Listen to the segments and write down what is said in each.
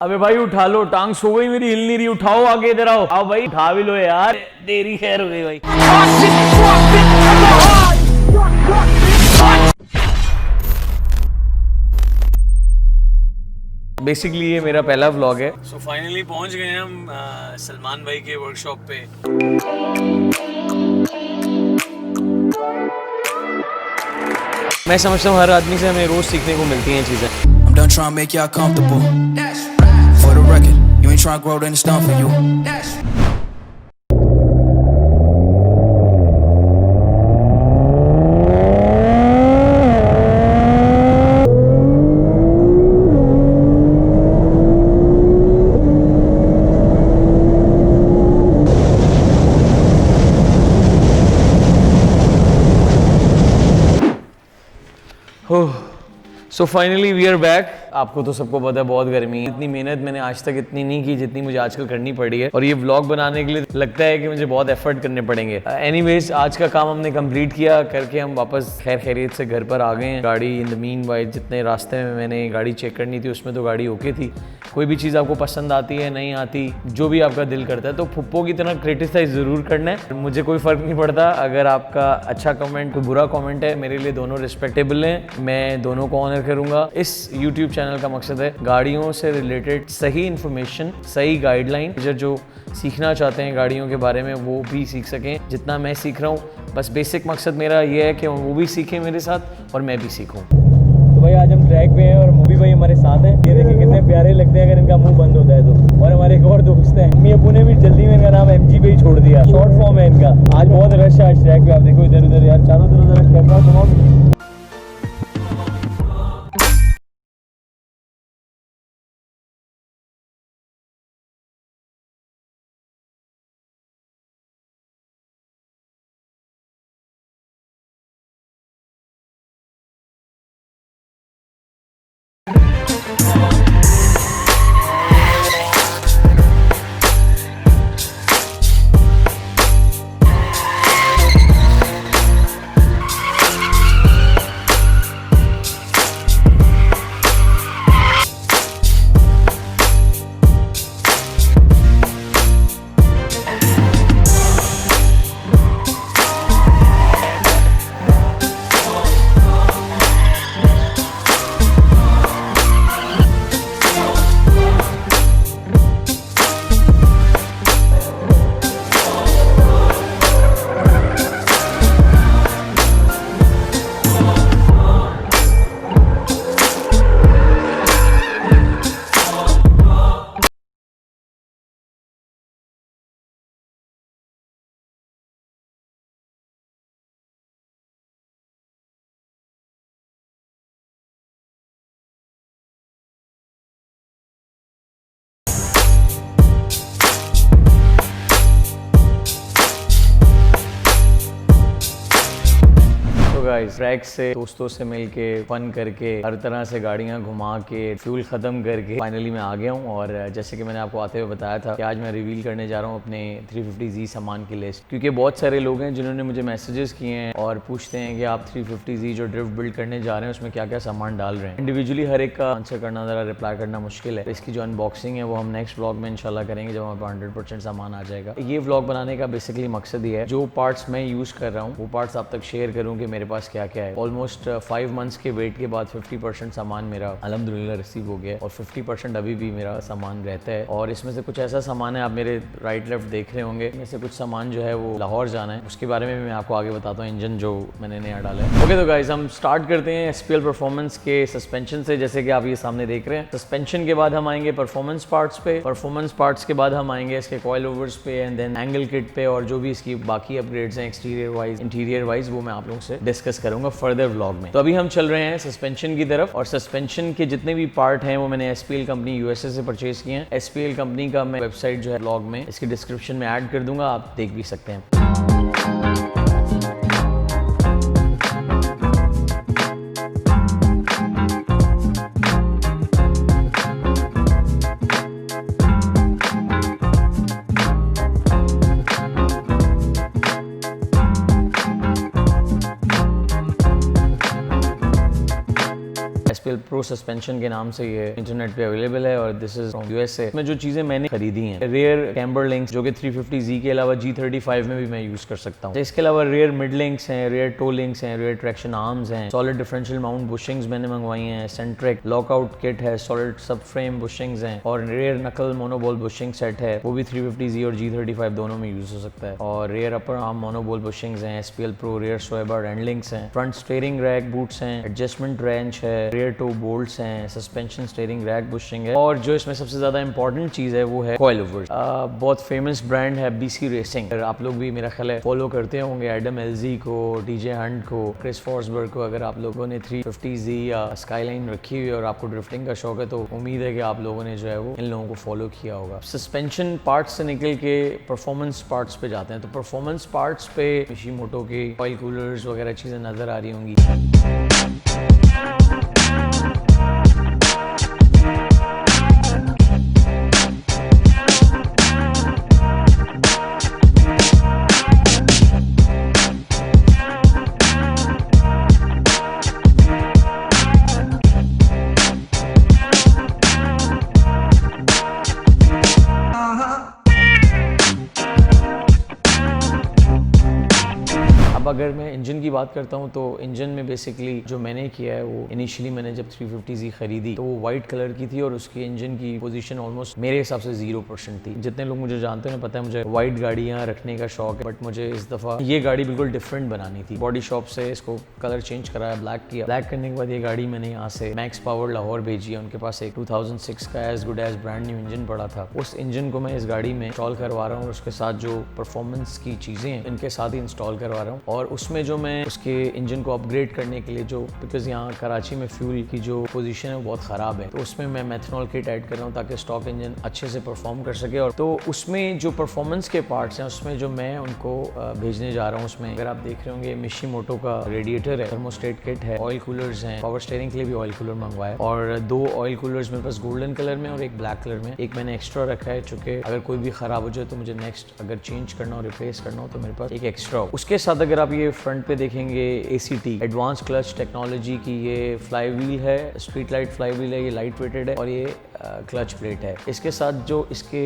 अबे भाई उठा लो, टांग सो गई मेरी, हिल नहीं रही। उठाओ, आगे इधर आओ। आओ भाई उठा भी लो यार, देरी खैर हो गई भाई। बेसिकली ये मेरा पहला व्लॉग है। सो फाइनली पहुंच गए हम सलमान भाई के वर्कशॉप पे। मैं समझता हूँ हर आदमी से हमें रोज सीखने को मिलती हैं चीजें। I'm done trying to make y'all comfortable. For the record, you ain't trying to grow, then it's done for you. So finally we are back. आपको तो सबको पता है बहुत गर्मी है। इतनी मेहनत मैंने आज तक इतनी नहीं की जितनी मुझे आजकल करनी पड़ी है, और ये व्लॉग बनाने के लिए लगता है कि मुझे बहुत एफर्ट करने पड़ेंगे। एनीवेज आज का काम हमने कंप्लीट किया करके हम वापस खैर खैरियत से घर पर आ गए हैं। गाड़ी इन द मीन वाइल जितने रास्ते में मैंने गाड़ी चेक करनी थी उसमें तो गाड़ी ओके थी। कोई भी चीज़ आपको पसंद आती है नहीं आती, जो भी आपका दिल करता है तो फुप्पो की तरह क्रिटिसाइज ज़रूर करना है। मुझे कोई फ़र्क नहीं पड़ता अगर आपका अच्छा कमेंट कोई बुरा कमेंट है, मेरे लिए दोनों रिस्पेक्टेबल हैं। मैं दोनों को ऑनर करूँगा। इस यूट्यूब चैनल का मकसद है गाड़ियों से रिलेटेड सही इन्फॉर्मेशन, सही गाइडलाइन, जो सीखना चाहते हैं गाड़ियों के बारे में वो भी सीख सकें जितना मैं सीख रहा हूँ। बस बेसिक मकसद मेरा ये है कि वो भी सीखें मेरे साथ और मैं भी सीखूँ। तो भाई आज हम ट्रैक पे हैं और मूवी भाई हमारे साथ हैं। ये देखिए कितने प्यारे लगते हैं अगर इनका मुंह बंद होता है तो। और हमारे एक और दोस्त हैं मम्मी अबू ने भी जल्दी में इनका नाम MG पे ही छोड़ दिया, शॉर्ट फॉर्म है इनका। आज बहुत रश है आज ट्रैक पे। आप देखो इधर उधर यार, चारों तरफ कैमरा घुमाओ। गाइस ट्रैक से दोस्तों से मिलके फन करके हर तरह से गाड़ियां घुमा के फ्यूल खत्म करके फाइनली मैं आ गया हूं। और जैसे कि मैंने आपको आते हुए बताया था कि आज मैं रिवील करने जा रहा हूं अपने 350Z सामान की लिस्ट, क्योंकि बहुत सारे लोग हैं जिन्होंने मुझे मैसेजेस किए हैं और पूछते हैं कि आप 350Z जो ड्रिफ्ट बिल्ड करने जा रहे हैं उसमें क्या क्या सामान डाल रहे हैं। इंडिविजुअली हर एक का आंसर करना ज़रा रिप्लाई करना मुश्किल है। तो इसकी जो अनबॉक्सिंग है वो हम नेक्स्ट व्लॉग में इंशाल्लाह करेंगे जब हमारे पास 100% सामान आ जाएगा। ये व्लॉग बनाने का बेसिकली मकसद ही है जो पार्ट्स मैं यूज़ कर रहा हूँ वो पार्ट्स आप तक शेयर करूँ कि मेरे पास क्या क्या है। ऑलमोस्ट 5 मंथ्स के वेट के बाद 50% सामान मेरा अल्हम्दुलिल्लाह रिसीव हो गया और 50% अभी भी मेरा सामान रहता है। और इसमें से कुछ ऐसा सामान है, आप मेरे राइट लेफ्ट देख रहे होंगे, इसमें से कुछ सामान जो है वो लाहौर जाना है, उसके बारे में भी मैं आपको आगे बताता हूँ। इंजन जो मैंने नया डाला है। ओके तो गाइस हम स्टार्ट करते हैं SPL परफॉर्मेंस के सस्पेंशन से। जैसे कि आप ये सामने देख रहे हैं, सस्पेंशन के बाद हम आएंगे परफॉर्मेंस पार्ट्स पे, परफॉर्मेंस पार्ट्स के बाद हम आएंगे इसके कॉइल ओवर्स पे एंड देन एंगल किट पे, और जो भी इसकी बाकी अपग्रेड्स हैं एक्सटीरियर वाइज इंटीरियर वाइज वो मैं आप लोगों से डिस्कस करूंगा फर्दर व्लॉग में। तो अभी हम चल रहे हैं सस्पेंशन की तरफ, और सस्पेंशन के जितने भी पार्ट हैं वो मैंने SPL कंपनी USA से परचेज किए हैं। SPL कंपनी का मैं वेबसाइट जो है ब्लॉग में इसके डिस्क्रिप्शन में ऐड कर दूंगा, आप देख भी सकते हैं। प्रो सस्पेंशन के नाम से ये इंटरनेट पे अवेलेबल है और दिस इज फ्रॉम यूएसए। इसमें जो चीजें मैंने खरीदी हैं, रेयर कैम्बर लिंक्स जो कि 350Z के अलावा G35 में भी मैं यूज कर सकता हूँ। इसके अलावा रेयर मिड लिंक्स हैं, रेयर टो लिंक्स हैं, रेयर ट्रैक्शन आर्म्स हैं, सॉलिड डिफरेंशियल माउंट बुशिंग्स मैंने मंगवाई हैं, सेंट्रिक लॉकआउट किट है, सॉलिड सब फ्रेम बुशिंग्स हैं और रेयर नकल मोनोबॉल बुशिंग सेट है, वो भी 350Z और G35 दोनों में यूज हो सकता है। और rear upper arm monoball bushings हैं, SPL pro rear sway bar end links हैं, फ्रंट स्टीयरिंग रैक बूट्स हैं, एडजस्टमेंट रेंच है, रेयर टो बोल्ट्स हैं, सस्पेंशन स्टीयरिंग रैक बुशिंग है और जो इसमें सबसे ज्यादा इंपॉर्टेंट चीज है वो है कॉइल ओवर्स। बहुत फेमस ब्रांड है BC रेसिंग, आप लोग भी मेरा ख्याल है फॉलो करते होंगे एडम LZ को, DJ हंट को, क्रिस फॉर्सबर्ग को। अगर आप लोगों ने 350Z या स्काईलाइन रखी हुई है और आपको ड्रिफ्टिंग का शौक है तो उम्मीद है कि आप लोगों ने जो है वो इन लोगों को फॉलो किया होगा। सस्पेंशन पार्ट्स से निकल के परफॉर्मेंस पार्ट्स पे जाते हैं, तो परफॉर्मेंस पार्ट्स पे मिशिमोटो के ऑयल कूलर्स वगैरह चीजें नजर आ रही होंगी। अगर मैं इंजन की बात करता हूं तो इंजन में बेसिकली जो मैंने किया है वो इनिशियली मैंने जब 350Z खरीदी तो वो वाइट कलर की थी और उसकी इंजन की पोजीशन ऑलमोस्ट मेरे हिसाब से 0% थी। जितने लोग मुझे जानते हैं पता है मुझे वाइट गाड़ियां रखने का शौक है, बट मुझे इस दफा ये गाड़ी बिल्कुल डिफरेंट बनानी थी। बॉडी शॉप से इसको कलर चेंज कराया, ब्लैक किया। ब्लैक करने के बाद ये गाड़ी मैंने यहाँ से मैक्स पावर लाहौर भेजी है। उनके पास एक 2006 का as good as brand new engine पड़ा था, उस इंजन को मैं इस गाड़ी में इंस्टॉल करवा रहा हूँ और उसके साथ जो परफॉर्मेंस की चीजें हैं इनके साथ ही इंस्टॉल करवा रहा हूँ। और उसमें जो मैं उसके इंजन को अपग्रेड करने के लिए जो बिकॉज यहाँ कराची में फ्यूल की जो पोजीशन है वो बहुत ख़राब है, तो उसमें मैं मेथनॉल किट ऐड कर रहा हूँ ताकि स्टॉक इंजन अच्छे से परफॉर्म कर सके। और तो उसमें जो परफॉर्मेंस के पार्ट्स हैं उसमें जो मैं उनको भेजने जा रहा हूँ, उसमें अगर आप देख रहे होंगे मिशिमोटो का रेडिएटर है, थर्मोस्टेट किट है, ऑयल कूलर्स हैं, पावर स्टीयरिंग के लिए भी ऑयल कूलर मंगवाया और 2 ऑयल कूलर्स मेरे पास गोल्डन कलर में और एक ब्लैक कलर में। एक मैंने एक्स्ट्रा रखा है चूँकि अगर कोई भी ख़राब हो जाए तो मुझे नेक्स्ट अगर चेंज करना हो, रिप्लेस करना हो तो मेरे पास एक एक्स्ट्रा हो। उसके साथ अगर आप ये फ्रंट पे देखेंगे ACT एडवांस क्लच टेक्नोलॉजी की ये फ्लाई व्हील है, स्ट्रीट लाइट फ्लाई व्हील है, ये लाइट वेटेड है और ये क्लच प्लेट है। इसके साथ जो इसके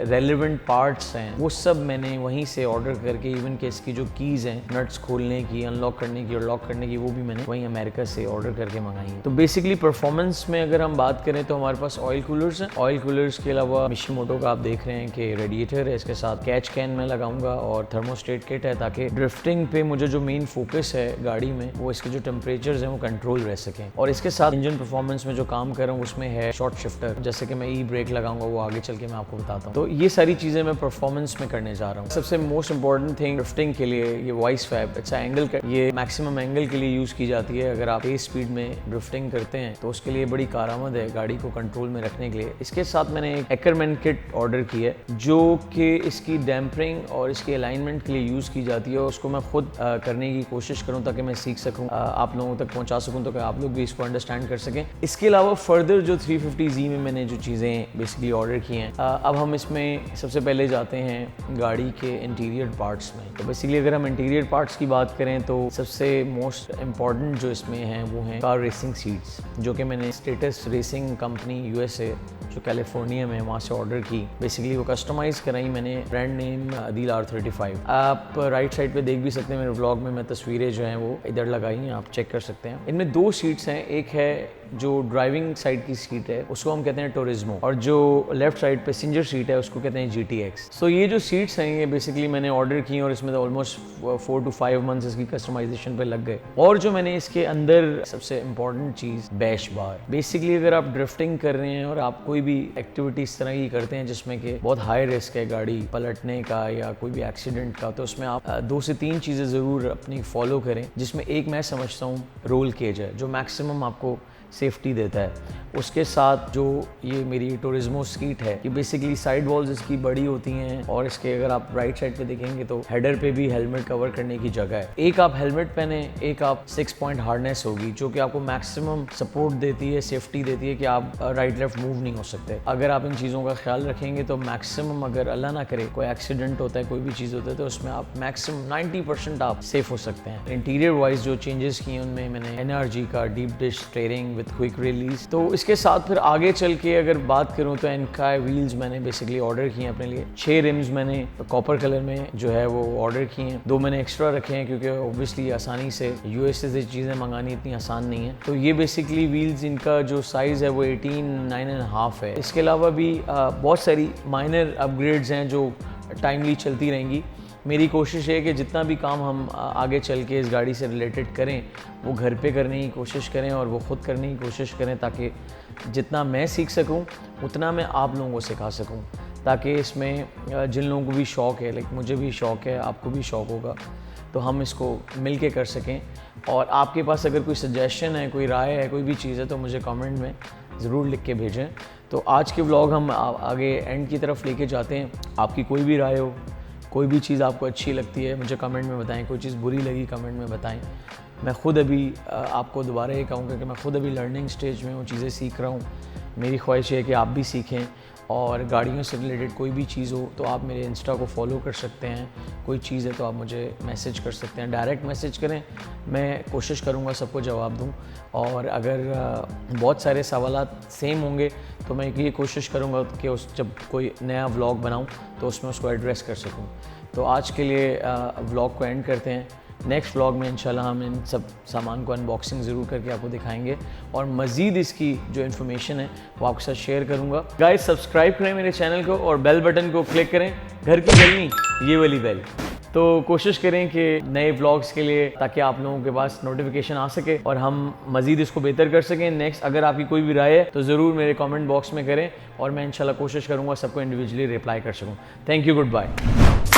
रेलेवेंट पार्ट्स हैं वो सब मैंने वहीं से ऑर्डर करके, इवन के इसकी जो कीज़ हैं नट्स खोलने की, अनलॉक करने की और लॉक करने की, वो भी मैंने वहीं अमेरिका से ऑर्डर करके मंगाई है। तो बेसिकली परफॉर्मेंस में अगर हम बात करें तो हमारे पास ऑयल कूलर्स हैं। ऑयल कूलर्स के अलावा मिशिमोटो का आप देख रहे हैं कि रेडिएटर है, इसके साथ कैच कैन मैं लगाऊंगा और थर्मोस्टेट किट है ताकि ड्रिफ्टिंग पे मुझे जो मेन फोकस है गाड़ी में वो इसके जो टेम्परेचर्स हैं वो कंट्रोल रह सकें। और इसके साथ इंजन परफॉर्मेंस में जो काम कर रहा हूँ उसमें है शॉर्ट शिफ्टर, जैसे कि मैं ई ब्रेक लगाऊंगा वो आगे चल के मैं आपको बताता हूँ। तो ये सारी चीजें मैं परफॉर्मेंस में करने जा रहा हूँ। सबसे मोस्ट इंपॉर्टेंट थिंग ड्रिफ्टिंग के लिए ये वॉइस फैब, अच्छा एंगल, ये मैक्सिमम एंगल के लिए यूज की जाती है। अगर आप तेज स्पीड में ड्रिफ्टिंग करते हैं तो उसके लिए बड़ी कारआमद है गाड़ी को कंट्रोल में रखने के लिए। इसके साथ मैंने एक एक्करमैन किट ऑर्डर की है जो कि इसकी डैम्परिंग और इसके अलाइनमेंट के लिए यूज की जाती है। उसको मैं खुद करने की कोशिश करूँ ताकि मैं सीख सकूँ, आप लोगों तक पहुँचा सकूँ तो आप लोग भी इसको अंडरस्टैंड कर सकें। इसके अलावा फर्दर जो 350Z में मैंने जो चीज़ें बेसिकली ऑर्डर की हैं, अब हम इसमें सबसे पहले जाते हैं गाड़ी के इंटीरियर पार्ट्स में। तो बेसिकली अगर हम इंटीरियर पार्ट्स की बात करें तो सबसे मोस्ट इम्पॉर्टेंट जो इसमें हैं वो हैं कार रेसिंग सीट्स, जो कि मैंने स्टेटस रेसिंग कंपनी USA जो कैलिफोर्निया में वहाँ से ऑर्डर की। बेसिकली वो कस्टमाइज़ कराई मैंने, ब्रांड नेम Adeelr35। आप राइट साइड पे देख भी सकते हैं, मेरे व्लॉग में मैं तस्वीरें जो हैं वो इधर लगाई हैं, आप चेक कर सकते हैं। इनमें 2 सीट्स हैं, एक है जो ड्राइविंग साइड की सीट है उसको हम कहते हैं टूरिज्मो और जो लेफ्ट साइड पैसेंजर सीट है उसको कहते हैं GTX। सो ये जो सीट्स हैं ये बेसिकली मैंने ऑर्डर की और इसमें तो ऑलमोस्ट 4 to 5 मंथ्स इसकी कस्टमाइजेशन पे लग गए। और जो मैंने इसके अंदर सबसे इम्पॉर्टेंट चीज़ बैश बार। बेसिकली अगर आप ड्रिफ्टिंग कर रहे हैं और आप कोई भी एक्टिविटी इस तरह की करते हैं जिसमें कि बहुत हाई रिस्क है गाड़ी पलटने का या कोई भी एक्सीडेंट का, तो उसमें आप 2 से 3 चीज़ें ज़रूर अपनी फॉलो करें, जिसमें एक मैं समझता हूँ रोल केज है जो मैक्सिमम आपको सेफ्टी देता है। उसके साथ जो ये मेरी टूरिज्मो सीट है, ये बेसिकली साइड वॉल्स इसकी बड़ी होती हैं और इसके अगर आप राइट साइड पे देखेंगे तो हेडर पे भी हेलमेट कवर करने की जगह है। एक आप हेलमेट पहने, एक आप 6 पॉइंट हार्नेस होगी जो कि आपको मैक्सिमम सपोर्ट देती है, सेफ्टी देती है कि आप राइट लेफ्ट मूव नहीं हो सकते। अगर आप इन चीज़ों का ख्याल रखेंगे तो मैक्सिमम, अगर अल्लाह ना करे कोई एक्सीडेंट होता है, कोई भी चीज़ होता है, तो उसमें आप मैक्सिमम 90% आप सेफ हो सकते हैं। इंटीरियर वाइज जो चेंजेस किए उनमें मैंने NRG का deep dish steering with quick release. तो इसके साथ फिर आगे चल के अगर बात करूँ तो एनकाई व्हील्स मैंने बेसिकली ऑर्डर किए हैं अपने लिए। 6 रिम्स मैंने कॉपर कलर में जो है वो ऑर्डर किए हैं, 2 मैंने एक्स्ट्रा रखे हैं क्योंकि ऑब्वियसली आसानी से यूएस से चीज़ें मंगानी इतनी आसान नहीं है। तो ये बेसिकली व्हील्स इनका जो साइज़ है वो 18.9.5 है। इसके अलावा भी बहुत सारी माइनर अपग्रेड्स हैं जो टाइमली चलती रहेंगी। मेरी कोशिश है कि जितना भी काम हम आगे चल के इस गाड़ी से रिलेटेड करें वो घर पे करने की कोशिश करें और वो ख़ुद करने की कोशिश करें, ताकि जितना मैं सीख सकूं उतना मैं आप लोगों को सिखा सकूं, ताकि इसमें जिन लोगों को भी शौक़ है, लाइक मुझे भी शौक़ है, आपको भी शौक़ होगा, तो हम इसको मिल के कर सकें। और आपके पास अगर कोई सजेशन है, कोई राय है, कोई भी चीज़ है तो मुझे कमेंट में ज़रूर लिख के भेजें। तो आज के व्लॉग हम आगे एंड की तरफ लेके जाते हैं। आपकी कोई भी राय हो, कोई भी चीज़ आपको अच्छी लगती है मुझे कमेंट में बताएं, कोई चीज़ बुरी लगी कमेंट में बताएं। मैं ख़ुद अभी आपको दोबारा ये कहूँगा कि मैं ख़ुद अभी लर्निंग स्टेज में हूँ, चीज़ें सीख रहा हूँ। मेरी ख्वाहिश है कि आप भी सीखें और गाड़ियों से रिलेटेड कोई भी चीज़ हो तो आप मेरे इंस्टा को फॉलो कर सकते हैं। कोई चीज़ है तो आप मुझे मैसेज कर सकते हैं, डायरेक्ट मैसेज करें, मैं कोशिश करूँगा सबको जवाब दूँ। और अगर बहुत सारे सवालात सेम होंगे तो मैं ये कोशिश करूँगा कि जब कोई नया व्लॉग बनाऊँ तो उसमें उसको एड्रेस कर सकूँ। तो आज के लिए व्लॉग को एंड करते हैं। नेक्स्ट व्लॉग में इंशाल्लाह हम इन सब सामान को अनबॉक्सिंग ज़रूर करके आपको दिखाएंगे और मज़ीद इसकी जो इन्फॉर्मेशन है वो आपके साथ शेयर करूँगा। गाइस सब्सक्राइब करें मेरे चैनल को और बेल बटन को क्लिक करें, घर की बेल नहीं, ये वाली बेल। तो कोशिश करें कि नए व्लॉग्स के लिए, ताकि आप लोगों के पास नोटिफिकेशन आ सके और हम मज़ीद इसको बेहतर कर सकें। नेक्स्ट अगर आपकी कोई भी राय है तो ज़रूर मेरे कमेंट बॉक्स में करें और मैं इंशाल्लाह कोशिश करूँगा सबको इंडिविजुअली रिप्लाई कर सकूँ। Thank you, good bye.